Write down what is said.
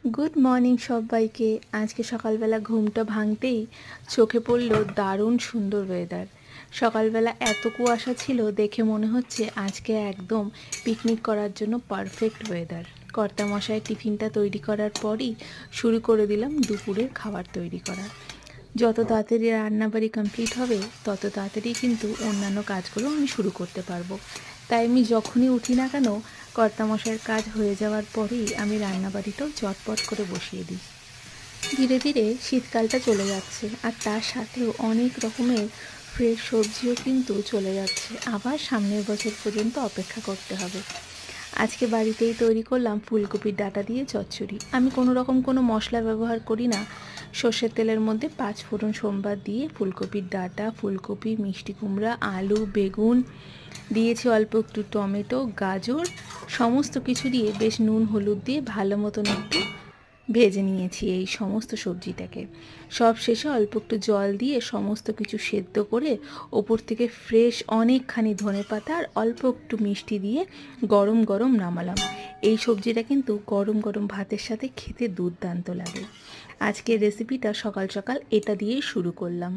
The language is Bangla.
গুড মর্নিং সবাইকে। আজকে সকালবেলা ঘুমটা ভাঙতেই চোখে পড়ল দারুণ সুন্দর ওয়েদার। সকালবেলা এত কুয়াশা ছিল, দেখে মনে হচ্ছে আজকে একদম পিকনিক করার জন্য পারফেক্ট ওয়েদার। কর্তামশাই টিফিনটা তৈরি করার পরই শুরু করে দিলাম দুপুরের খাবার তৈরি করা। যত তাড়াতাড়ি রান্নাবাড়ি কমপ্লিট হবে তত তাড়াতাড়ি কিন্তু অন্যান্য কাজগুলো আমি শুরু করতে পারবো। তাই আমি যখনই উঠি না কেন, কর্তামশাইয়ের কাজ হয়ে যাওয়ার পরেই আমি রান্নাবাড়িটাও চটপট করে বসিয়ে দিই। ধীরে ধীরে শীতকালটা চলে যাচ্ছে, আর তার সাথেও অনেক রকমের ফ্রেশ সবজিও কিন্তু চলে যাচ্ছে। আবার সামনের বছর পর্যন্ত অপেক্ষা করতে হবে। আজকে বাড়িতেই তৈরি করলাম ফুলকপির ডাঁটা দিয়ে চচ্চড়ি। আমি কোনো মশলা ব্যবহার করি না। সর্ষের তেলের মধ্যে 5 ফোড়ন সোমবার দিয়ে ফুলকপির ডাঁটা, ফুলকপি, মিষ্টি কুমড়া, আলু, বেগুন দিয়েছি, অল্প একটু টমেটো, গাজর, সমস্ত কিছু দিয়ে বেশ নুন হলুদ দিয়ে ভালো মতন একটু ভেজে নিয়েছি এই সমস্ত সবজিটাকে। সব শেষে অল্প একটু জল দিয়ে সমস্ত কিছু সেদ্ধ করে ওপর থেকে ফ্রেশ অনেকখানি ধনেপাতা আর অল্প একটু মিষ্টি দিয়ে গরম গরম নামালাম। এই সবজিটা কিন্তু গরম গরম ভাতের সাথে খেতে দুর্দান্ত লাগে। আজকের রেসিপিটা সকাল সকাল এটা দিয়েই শুরু করলাম।